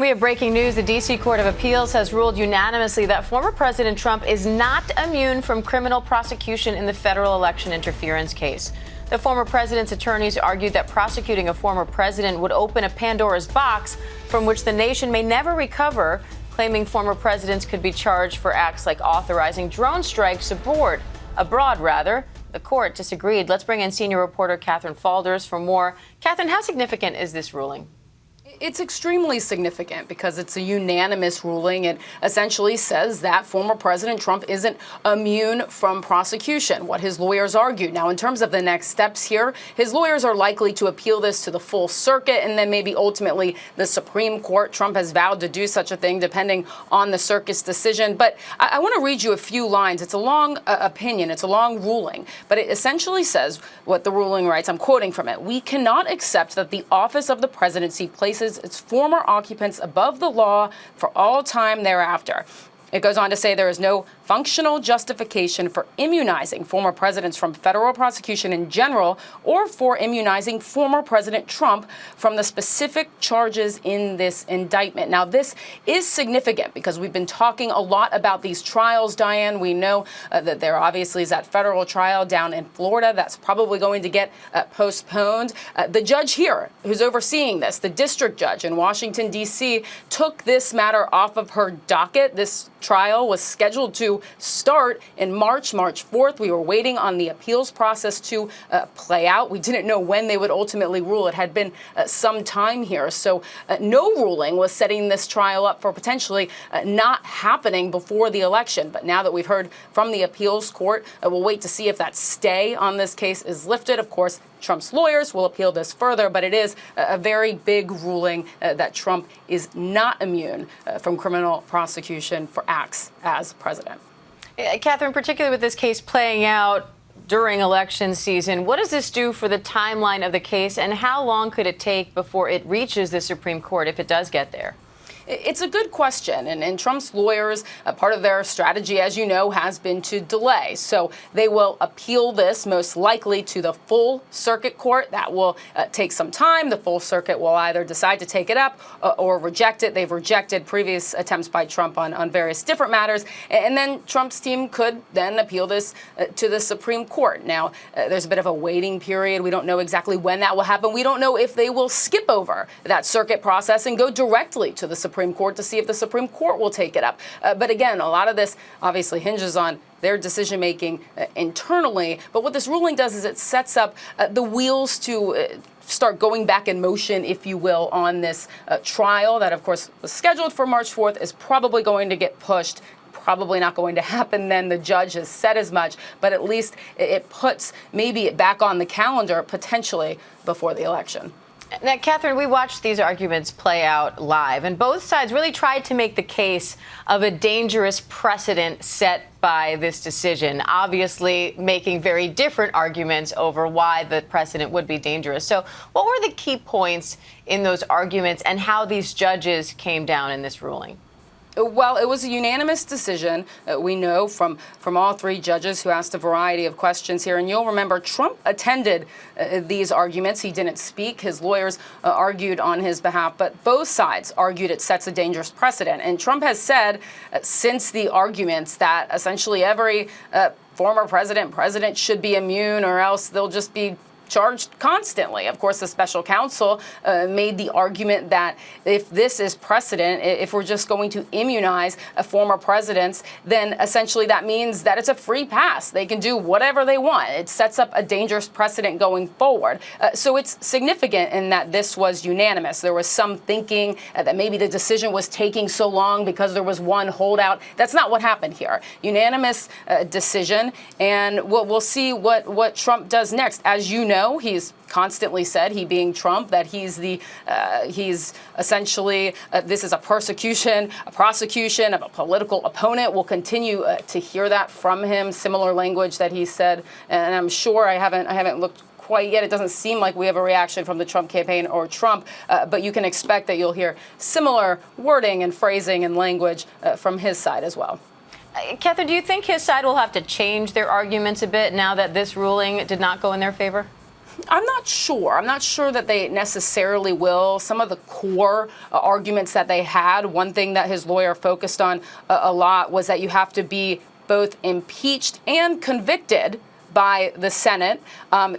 We have breaking news. The D.C. Court of Appeals has ruled unanimously that former President Trump is not immune from criminal prosecution in the federal election interference case. The former president's attorneys argued that prosecuting a former president would open a Pandora's box from which the nation may never recover, claiming former presidents could be charged for acts like authorizing drone strikes abroad. The court disagreed. Let's bring in senior reporter Catherine Falders for more. Catherine, how significant is this ruling? It's extremely significant because it's a unanimous ruling. It essentially says that former President Trump isn't immune from prosecution, what his lawyers argued. Now, in terms of the next steps here, his lawyers are likely to appeal this to the full circuit and then maybe ultimately the Supreme Court. Trump has vowed to do such a thing depending on the circuit's decision. But I want to read you a few lines. It's a long opinion. It's a long ruling. But it essentially says what the ruling writes. I'm quoting from it. "We cannot accept that the office of the presidency places its former occupants above the law for all time thereafter." It goes on to say there is no functional justification for immunizing former presidents from federal prosecution in general or for immunizing former President Trump from the specific charges in this indictment. Now, this is significant because we've been talking a lot about these trials, Diane. We know that there obviously is that federal trial down in Florida that's probably going to get postponed. The judge here who's overseeing this, the district judge in Washington, D.C., took this matter off of her docket. This trial was scheduled to start in March 4th. We were waiting on the appeals process to play out. We didn't know when they would ultimately rule. It had been some time here. So no ruling was setting this trial up for potentially not happening before the election. But now that we've heard from the appeals court, we'll wait to see if that stay on this case is lifted. Of course, Trump's lawyers will appeal this further, but it is a very big ruling that Trump is not immune from criminal prosecution for acts as president. Catherine, particularly with this case playing out during election season, what does this do for the timeline of the case, and how long could it take before it reaches the Supreme Court if it does get there? It's a good question, and Trump's lawyers, part of their strategy, as you know, has been to delay. So they will appeal this most likely to the full circuit court. That will take some time. The full circuit will either decide to take it up or reject it. They've rejected previous attempts by Trump on various different matters. And then Trump's team could then appeal this to the Supreme Court. Now, there's a bit of a waiting period. We don't know exactly when that will happen. We don't know if they will skip over that circuit process and go directly to the Supreme Court to see if the Supreme Court will take it up. But again, a lot of this obviously hinges on their decision making internally. But what this ruling does is it sets up the wheels to start going back in motion, if you will, on this trial that, of course, was scheduled for March 4th, is probably going to get pushed. Probably not going to happen then. The judge has said as much, but at least it puts maybe it back on the calendar potentially before the election. Now, Catherine, we watched these arguments play out live, and both sides really tried to make the case of a dangerous precedent set by this decision, obviously making very different arguments over why the precedent would be dangerous. So what were the key points in those arguments and how these judges came down in this ruling? Well, it was a unanimous decision, we know, from all three judges who asked a variety of questions here. And you'll remember Trump attended these arguments. He didn't speak. His lawyers argued on his behalf. But both sides argued it sets a dangerous precedent. And Trump has said since the arguments that essentially every former president should be immune or else they'll just be charged constantly. Of course, the special counsel made the argument that if this is precedent, if we're just going to immunize former presidents, then essentially that means that it's a free pass. They can do whatever they want. It sets up a dangerous precedent going forward. So it's significant in that this was unanimous. There was some thinking that maybe the decision was taking so long because there was one holdout. That's not what happened here. Unanimous decision, and we'll see what Trump does next. As you know, he's constantly said, he being Trump, that he's essentially this is a prosecution of a political opponent. We'll continue to hear that from him. Similar language that he said, and I'm sure I haven't looked quite yet. It doesn't seem like we have a reaction from the Trump campaign or Trump, but you can expect that you'll hear similar wording and phrasing and language from his side as well. Catherine, do you think his side will have to change their arguments a bit now that this ruling did not go in their favor? I'm not sure. I'm not sure that they necessarily will. Some of the core arguments that they had, one thing that his lawyer focused on a lot was that you have to be both impeached and convicted by the Senate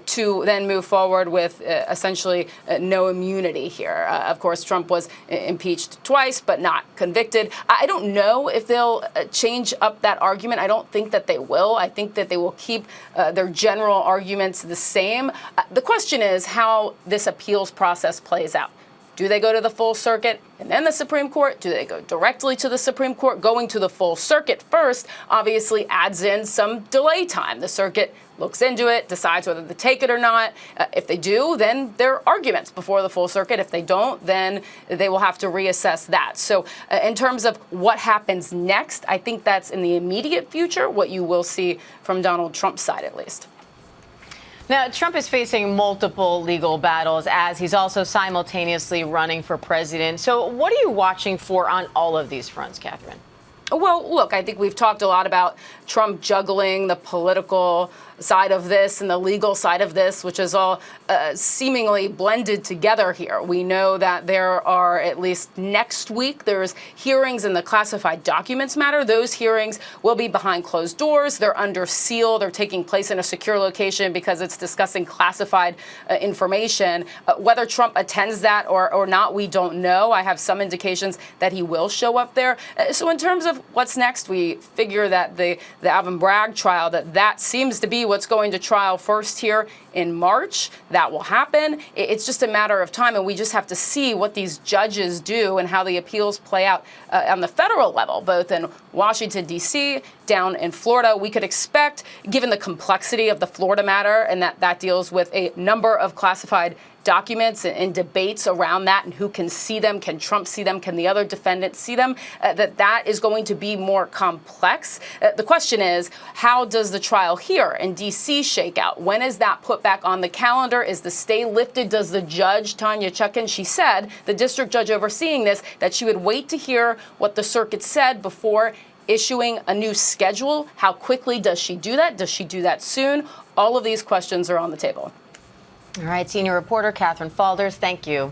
to then move forward with essentially no immunity here. Of course, Trump was impeached twice, but not convicted. I don't know if they'll change up that argument. I don't think that they will. I think that they will keep their general arguments the same. The question is how this appeals process plays out. Do they go to the full circuit and then the Supreme Court? Do they go directly to the Supreme Court? Going to the full circuit first obviously adds in some delay time. The circuit looks into it, decides whether to take it or not. If they do, then there are arguments before the full circuit. If they don't, then they will have to reassess that. So in terms of what happens next, I think that's in the immediate future, what you will see from Donald Trump's side at least. Now, Trump is facing multiple legal battles as he's also simultaneously running for president. So what are you watching for on all of these fronts, Catherine? Well, look, I think we've talked a lot about Trump juggling the political side of this and the legal side of this, which is all seemingly blended together here. We know that there are, at least next week, there's hearings in the classified documents matter. Those hearings will be behind closed doors. They're under seal. They're taking place in a secure location because it's discussing classified information. Whether Trump attends that or not, we don't know. I have some indications that he will show up there. So in terms of what's next, we figure that the Alvin Bragg trial, that seems to be what's going to trial first here in March. That will happen. It's just a matter of time, and we just have to see what these judges do and how the appeals play out on the federal level, both in Washington, D.C., down in Florida. We could expect, given the complexity of the Florida matter, and that deals with a number of classified documents and debates around that and who can see them, can Trump see them, can the other defendants see them, that is going to be more complex. The question is, how does the trial here in D.C. shake out? When is that put back on the calendar? Is the stay lifted? Does the judge, Tanya Chutkan, she said, the district judge overseeing this, that she would wait to hear what the circuit said before issuing a new schedule? How quickly does she do that? Does she do that soon? All of these questions are on the table. All right, senior reporter Catherine Falders, thank you.